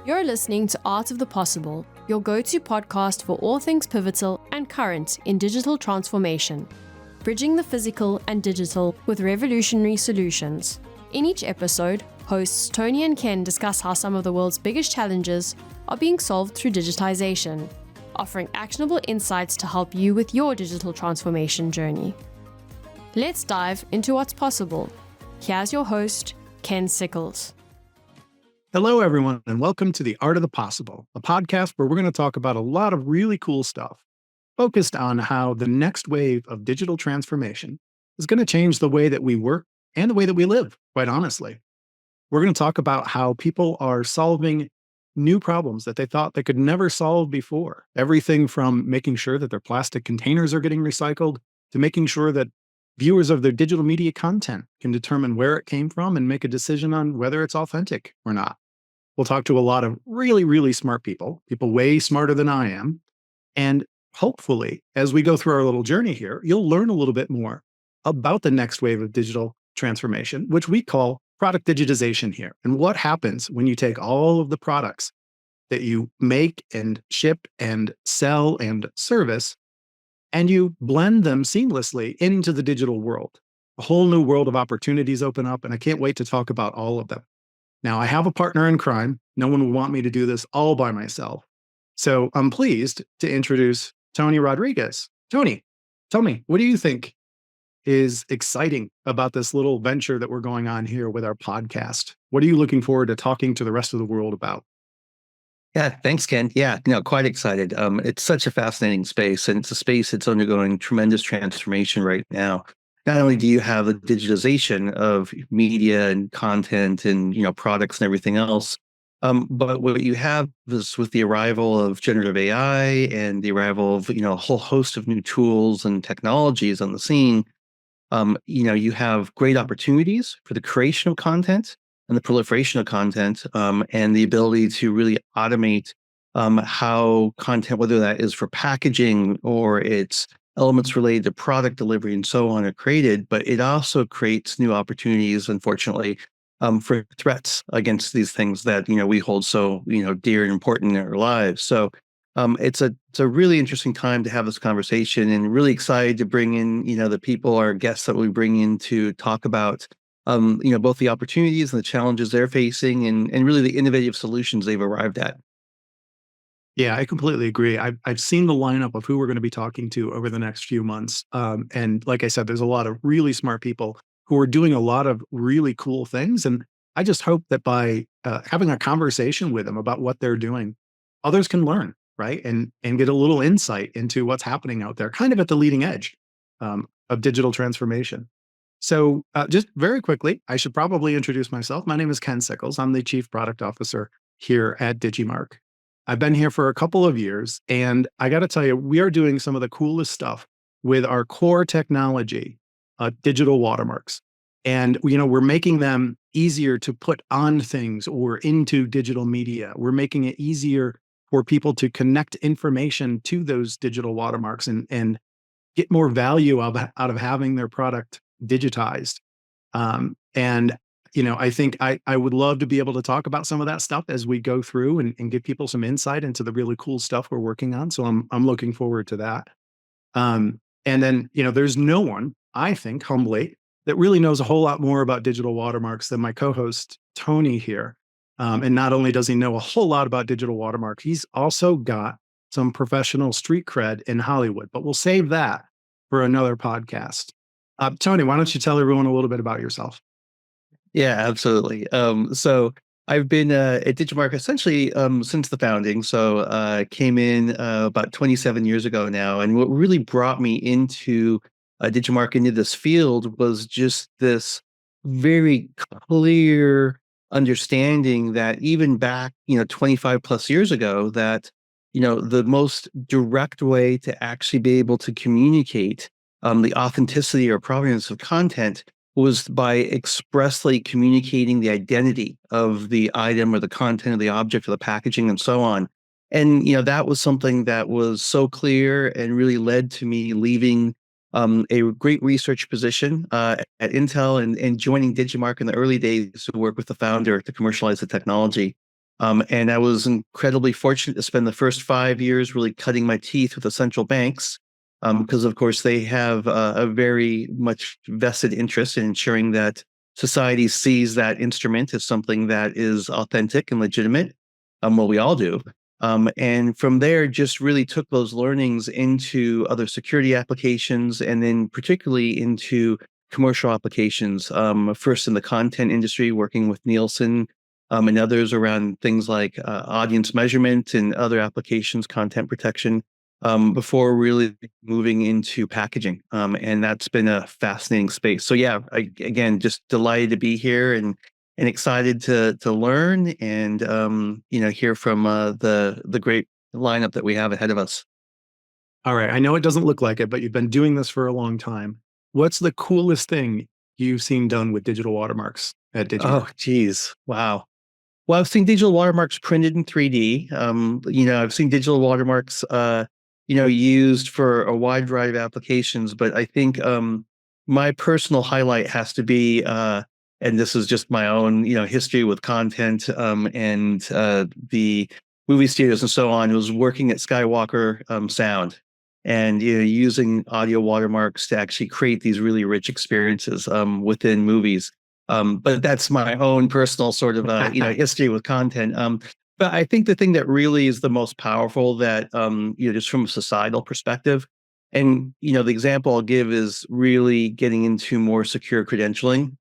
You're listening to Art of the Possible, your go-to podcast for all things pivotal and current in digital transformation, bridging the physical and digital with revolutionary solutions. In each episode, hosts Tony and Ken discuss how some of the world's biggest challenges are being solved through digitization, offering actionable insights to help you with your digital transformation journey. Let's dive into what's possible. Here's your host, Ken Sickles. Hello, everyone, and welcome to the Art of the Possible, a podcast where we're going to talk about a lot of really cool stuff focused on how the next wave of digital transformation is going to change the way that we work and the way that we live, quite honestly. We're going to talk about how people are solving new problems that they thought they could never solve before. Everything from making sure that their plastic containers are getting recycled to making sure that viewers of their digital media content can determine where it came from and make a decision on whether it's authentic or not. We'll talk to a lot of really, really smart people way smarter than I am. And hopefully, as we go through our little journey here, you'll learn a little bit more about the next wave of digital transformation, which we call product digitization here. And what happens when you take all of the products that you make and ship and sell and service, and you blend them seamlessly into the digital world. A whole new world of opportunities open up, and I can't wait to talk about all of them. Now, I have a partner in crime. No one will want me to do this all by myself. So I'm pleased to introduce Tony Rodriguez. Tony, tell me, what do you think is exciting about this little venture that we're going on here with our podcast? What are you looking forward to talking to the rest of the world about? Yeah, thanks, Ken. Yeah, no, quite excited. It's such a fascinating space, and it's a space that's undergoing tremendous transformation right now. Not only do you have the digitization of media and content and products and everything else, but what you have is with the arrival of generative AI and the arrival of a whole host of new tools and technologies on the scene. You have great opportunities for the creation of content and the proliferation of content, and the ability to really automate how content, whether that is for packaging or it's elements related to product delivery and so on, are created. But it also creates new opportunities, unfortunately, for threats against these things that we hold so dear and important in our lives. So it's a really interesting time to have this conversation, and really excited to bring in the people, our guests that we bring in to talk about both the opportunities and the challenges they're facing, and really the innovative solutions they've arrived at. Yeah, I completely agree. I've seen the lineup of who we're going to be talking to over the next few months. And like I said, there's a lot of really smart people who are doing a lot of really cool things. And I just hope that by having a conversation with them about what they're doing, others can learn, right? And get a little insight into what's happening out there, kind of at the leading edge of digital transformation. So just very quickly, I should probably introduce myself. My name is Ken Sickles. I'm the Chief Product Officer here at Digimarc. I've been here for a couple of years, and I got to tell you, we are doing some of the coolest stuff with our core technology, digital watermarks. And we're making them easier to put on things or into digital media. We're making it easier for people to connect information to those digital watermarks and get more value out of having their product digitized. And I think I would love to be able to talk about some of that stuff as we go through and give people some insight into the really cool stuff we're working on. So I'm looking forward to that. And then, there's no one, I think, humbly, that really knows a whole lot more about digital watermarks than my co-host, Tony, here. And not only does he know a whole lot about digital watermarks, he's also got some professional street cred in Hollywood, but we'll save that for another podcast. Tony, why don't you tell everyone a little bit about yourself? Yeah, absolutely. So I've been at Digimarc essentially since the founding. So came in about 27 years ago now. And what really brought me into Digimarc, into this field, was just this very clear understanding that even back, 25 plus years ago, that, the most direct way to actually be able to communicate the authenticity or provenance of content was by expressly communicating the identity of the item or the content of the object or the packaging and so on. And, that was something that was so clear and really led to me leaving a great research position at Intel and joining Digimarc in the early days to work with the founder to commercialize the technology. And I was incredibly fortunate to spend the first 5 years really cutting my teeth with the central banks, because of course they have a very much vested interest in ensuring that society sees that instrument as something that is authentic and legitimate. Well, we all do. And from there, just really took those learnings into other security applications, and then particularly into commercial applications. First in the content industry, working with Nielsen, and others around things like audience measurement and other applications, content protection, before really moving into packaging. And that's been a fascinating space. So yeah, again, just delighted to be here and excited to learn and hear from the great lineup that we have ahead of us. All right. I know it doesn't look like it, but you've been doing this for a long time. What's the coolest thing you've seen done with digital watermarks at Digimarc? Oh, geez. Wow. Well, I've seen digital watermarks printed in 3D. I've seen digital watermarks, used for a wide variety of applications. But I think my personal highlight has to be, and this is just my own, history with content and the movie studios and so on. Was working at Skywalker Sound, and using audio watermarks to actually create these really rich experiences within movies. But that's my own personal sort of history with content. But I think the thing that really is the most powerful that just from a societal perspective, and the example I'll give is really getting into more secure credentialing,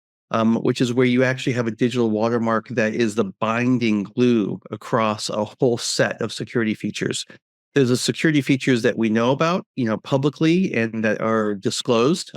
which is where you actually have a digital watermark that is the binding glue across a whole set of security features. There's the security features that we know about, publicly and that are disclosed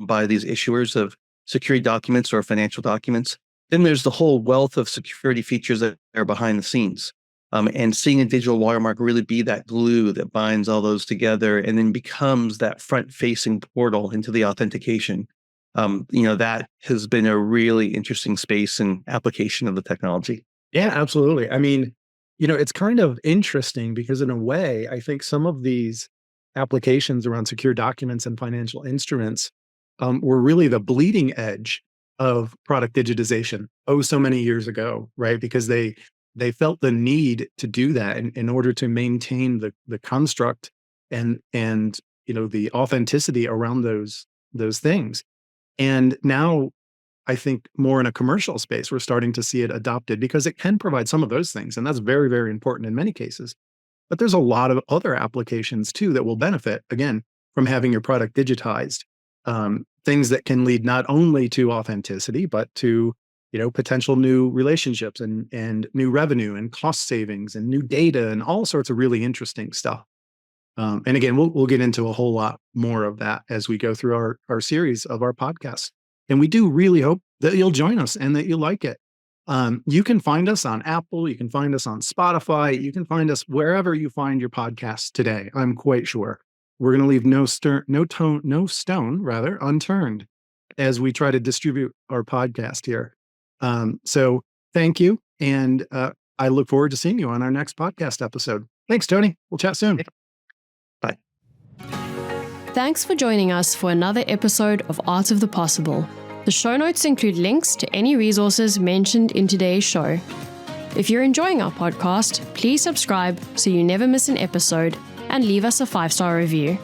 by these issuers of security documents or financial documents. Then there's the whole wealth of security features that are behind the scenes. And seeing a digital watermark really be that glue that binds all those together and then becomes that front-facing portal into the authentication. That has been a really interesting space and application of the technology. Yeah, absolutely. I mean, it's kind of interesting because in a way, I think some of these applications around secure documents and financial instruments were really the bleeding edge of product digitization so many years ago, right? Because they felt the need to do that in order to maintain the construct and the authenticity around those things. And now I think more in a commercial space, we're starting to see it adopted because it can provide some of those things. And that's very, very important in many cases. But there's a lot of other applications too that will benefit, again, from having your product digitized. Things that can lead not only to authenticity, but to potential new relationships and new revenue and cost savings and new data and all sorts of really interesting stuff. And again, we'll get into a whole lot more of that as we go through our series of our podcasts. And we do really hope that you'll join us and that you like it. You can find us on Apple. You can find us on Spotify. You can find us wherever you find your podcasts today. I'm quite sure we're going to leave no stone unturned as we try to distribute our podcast here. So thank you. And I look forward to seeing you on our next podcast episode. Thanks, Tony. We'll chat soon. Bye. Thanks for joining us for another episode of Art of the Possible. The show notes include links to any resources mentioned in today's show. If you're enjoying our podcast, please subscribe so you never miss an episode and leave us a 5-star review.